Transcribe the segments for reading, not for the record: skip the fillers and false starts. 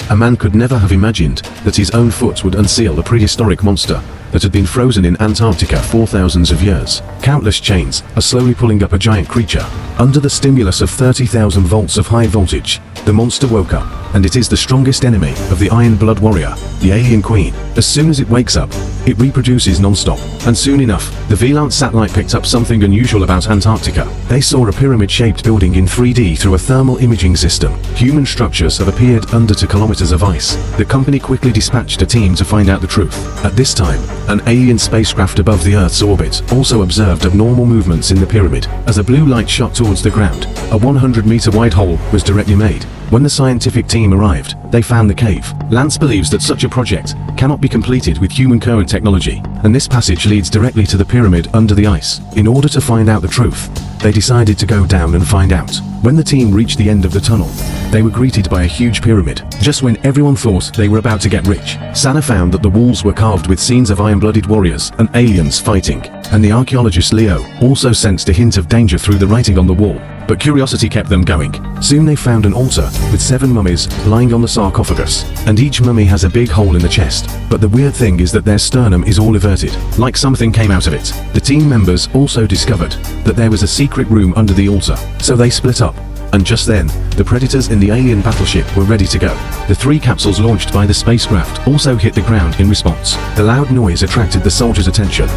A man could never have imagined that his own foot would unseal a prehistoric monster that had been frozen in Antarctica for thousands of years. Countless chains are slowly pulling up a giant creature. Under the stimulus of 30,000 volts of high voltage, the monster woke up, and it is the strongest enemy of the Iron Blood Warrior, the Alien Queen. As soon as it wakes up, it reproduces non-stop, and soon enough, the Velant satellite picked up something unusual about Antarctica. They saw a pyramid-shaped building in 3D through a thermal imaging system. Human structures have appeared under 2 kilometers of ice. The company quickly dispatched a team to find out the truth. At this time, an alien spacecraft above the Earth's orbit also observed abnormal movements in the pyramid. As a blue light shot towards the ground, a 100-meter wide hole was directly made. When the scientific team arrived, they found the cave. Lance believes that such a project cannot be completed with human current technology, and this passage leads directly to the pyramid under the ice. In order to find out the truth, they decided to go down and find out. When the team reached the end of the tunnel, they were greeted by a huge pyramid. Just when everyone thought they were about to get rich, Sanaa found that the walls were carved with scenes of iron-blooded warriors and aliens fighting, and the archaeologist Leo also sensed a hint of danger through the writing on the wall. But curiosity kept them going. Soon they found an altar with 7 mummies lying on the sarcophagus, and each mummy has a big hole in the chest. But the weird thing is that their sternum is all everted, like something came out of it. The team members also discovered that there was a secret room under the altar, so they split up. And just then, the predators in the alien battleship were ready to go. The 3 capsules launched by the spacecraft also hit the ground in response. The loud noise attracted the soldiers' attention.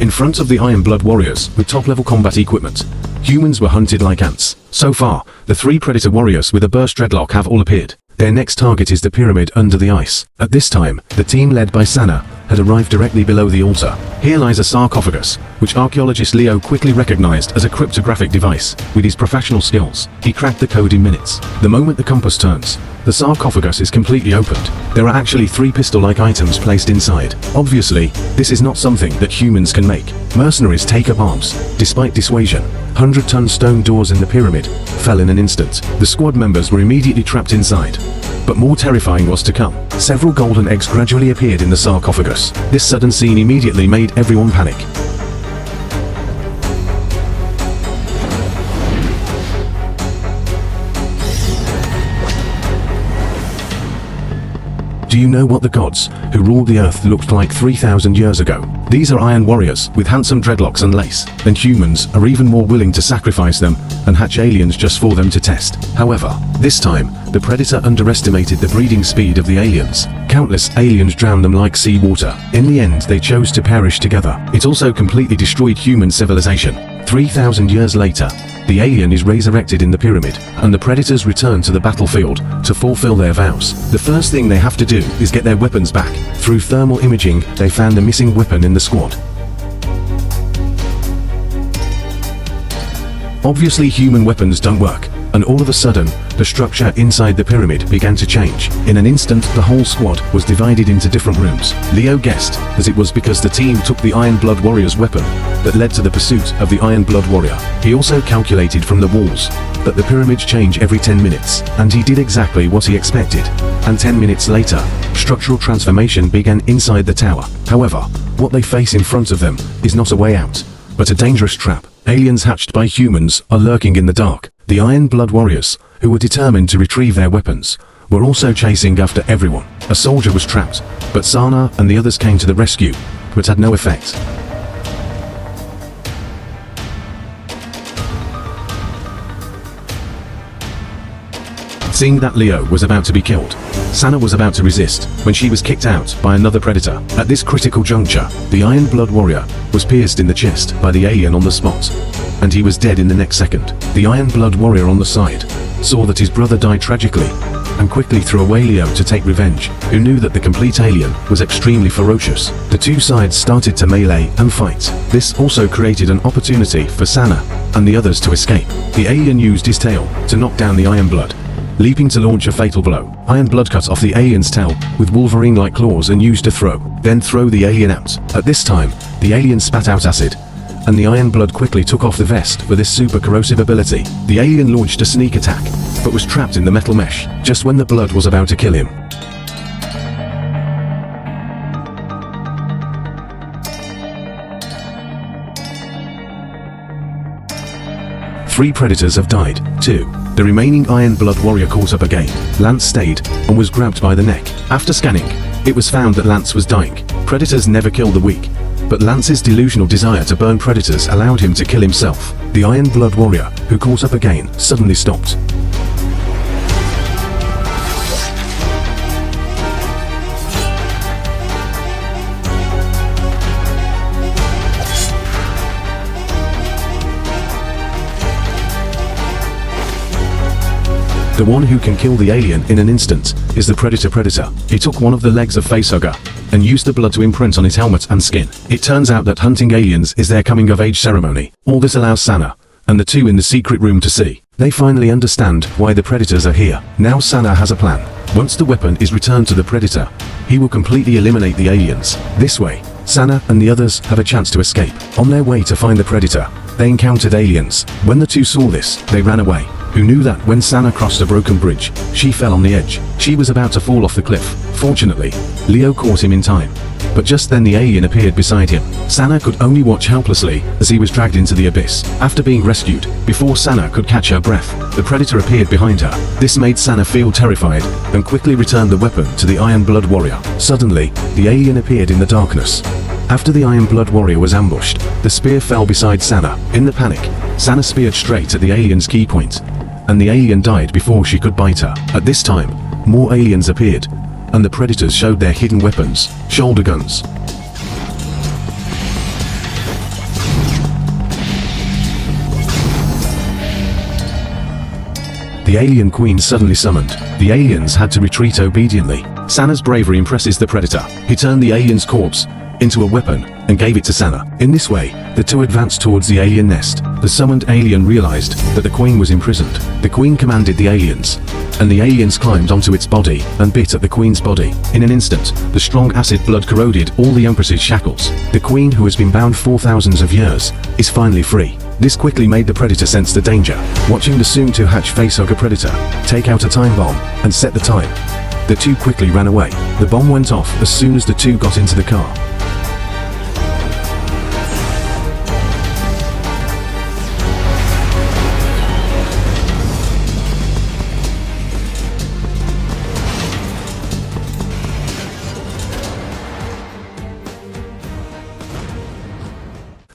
In front of the Iron Blood Warriors with top-level combat equipment, humans were hunted like ants. So far, the 3 predator warriors with a burst dreadlock have all appeared. Their next target is the pyramid under the ice. At this time, the team led by Sanaa had arrived directly below the altar. Here lies a sarcophagus, which archaeologist Leo quickly recognized as a cryptographic device. With his professional skills, he cracked the code in minutes. The moment the compass turns, the sarcophagus is completely opened. There are actually 3 pistol-like items placed inside. Obviously, this is not something that humans can make. Mercenaries take up arms. Despite dissuasion, 100-ton stone doors in the pyramid fell in an instant. The squad members were immediately trapped inside. But more terrifying was to come. Several golden eggs gradually appeared in the sarcophagus. This sudden scene immediately made everyone panic. Do you know what the gods who ruled the earth looked like 3,000 years ago? These are iron warriors with handsome dreadlocks and lace, and humans are even more willing to sacrifice them and hatch aliens just for them to test. However, this time, the predator underestimated the breeding speed of the aliens. Countless aliens drowned them like seawater. In the end, they chose to perish together. It also completely destroyed human civilization. 3,000 years later, the alien is resurrected in the pyramid, and the predators return to the battlefield to fulfill their vows. The first thing they have to do is get their weapons back. Through thermal imaging, they found a missing weapon in the squad. Obviously, human weapons don't work, and all of a sudden, the structure inside the pyramid began to change. In an instant, the whole squad was divided into different rooms. Leo guessed that it was because the team took the Iron Blood Warrior's weapon that led to the pursuit of the Iron Blood Warrior. He also calculated from the walls that the pyramids change every 10 minutes, and he did exactly what he expected. And 10 minutes later, structural transformation began inside the tower. However, what they face in front of them is not a way out, but a dangerous trap. Aliens hatched by humans are lurking in the dark. The Iron Blood Warriors, who were determined to retrieve their weapons, were also chasing after everyone. A soldier was trapped, but Sanaa and the others came to the rescue, but had no effect. Seeing that Leo was about to be killed, Sanaa was about to resist when she was kicked out by another predator. At this critical juncture, the Iron Blood Warrior was pierced in the chest by the alien on the spot, and he was dead in the next second. The Iron Blood Warrior on the side saw that his brother died tragically and quickly threw away Leo to take revenge, who knew that the complete alien was extremely ferocious. The two sides started to melee and fight. This also created an opportunity for Sanaa and the others to escape. The alien used his tail to knock down the Iron Blood, leaping to launch a fatal blow. Iron Blood cut off the alien's tail with Wolverine-like claws and used to then throw the alien out. At this time, the alien spat out acid, and the Iron Blood quickly took off the vest for this super corrosive ability. The alien launched a sneak attack, but was trapped in the metal mesh just when the blood was about to kill him. 3 predators have died. 2. The remaining Iron Blood warrior caught up again. Lance stayed and was grabbed by the neck. After scanning, it was found that Lance was dying. Predators never kill the weak, but Lance's delusional desire to burn predators allowed him to kill himself. The Iron Blood warrior, who caught up again, suddenly stopped. The one who can kill the alien in an instant is the Predator. He took one of the legs of Facehugger and used the blood to imprint on his helmet and skin. It turns out that hunting aliens is their coming of age ceremony. All this allows Sanaa and the 2 in the secret room to see. They finally understand why the predators are here. Now Sanaa has a plan. Once the weapon is returned to the Predator, he will completely eliminate the aliens. This way, Sanaa and the others have a chance to escape. On their way to find the Predator, they encountered aliens. When the 2 saw this, they ran away. Who knew that when Sanaa crossed a broken bridge, she fell on the edge. She was about to fall off the cliff. Fortunately, Leo caught him in time. But just then the alien appeared beside him. Sanaa could only watch helplessly as he was dragged into the abyss. After being rescued, before Sanaa could catch her breath, the Predator appeared behind her. This made Sanaa feel terrified and quickly returned the weapon to the Iron Blood warrior. Suddenly, the alien appeared in the darkness. After the Iron Blood warrior was ambushed, the spear fell beside Sanaa. In the panic, Sanaa speared straight at the alien's key point, and the alien died before she could bite her. At this time, more aliens appeared, and the predators showed their hidden weapons, shoulder guns. The alien queen suddenly summoned. The aliens had to retreat obediently. Sanaa's bravery impresses the predator. He turned the alien's corpse into a weapon and gave it to Sanaa. In this way, the 2 advanced towards the alien nest. The summoned alien realized that the queen was imprisoned. The queen commanded the aliens, and the aliens climbed onto its body and bit at the queen's body. In an instant, the strong acid blood corroded all the empress's shackles. The queen, who has been bound for thousands of years, is finally free. This quickly made the predator sense the danger. Watching the soon-to-hatch facehugger predator take out a time bomb and set the time, the 2 quickly ran away. The bomb went off as soon as the 2 got into the car.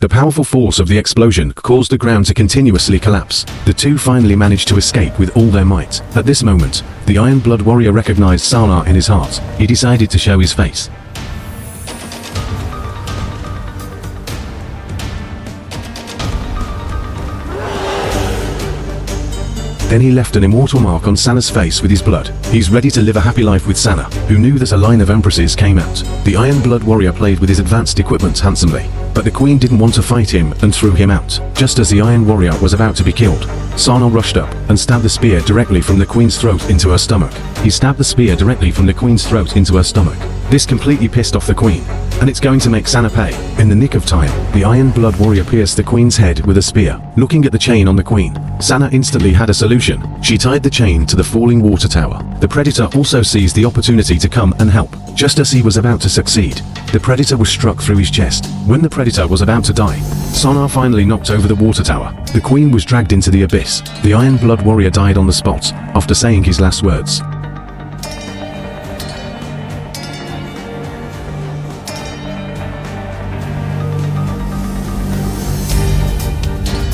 The powerful force of the explosion caused the ground to continuously collapse. The 2 finally managed to escape with all their might. At this moment, the Iron Blood warrior recognized Sanaa in his heart. He decided to show his face. Then he left an immortal mark on Sanaa's face with his blood. He's ready to live a happy life with Sanaa, who knew that a line of empresses came out. The Iron Blood warrior played with his advanced equipment handsomely, but the queen didn't want to fight him and threw him out. Just as the Iron warrior was about to be killed, Sanaa rushed up and stabbed the spear directly from the queen's throat into her stomach. He stabbed the spear directly from the queen's throat into her stomach. This completely pissed off the queen, and it's going to make Sanaa pay. In the nick of time, the Iron Blood warrior pierced the queen's head with a spear. Looking at the chain on the queen, Sanaa instantly had a solution. She tied the chain to the falling water tower. The predator also seized the opportunity to come and help. Just as he was about to succeed, the predator was struck through his chest. When the predator was about to die, Sanaa finally knocked over the water tower. The queen was dragged into the abyss. The Iron Blood warrior died on the spot after saying his last words.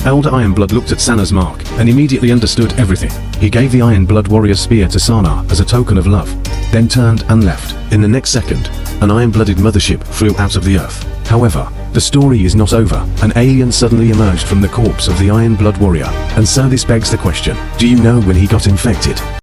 Elder Ironblood looked at Sanaa's mark and immediately understood everything. He gave the Iron Blood warrior's spear to Sanaa as a token of love, then turned and left. In the next second, an iron-blooded mothership flew out of the earth. However, the story is not over. An alien suddenly emerged from the corpse of the Iron Blood warrior, and so this begs the question, do you know when he got infected?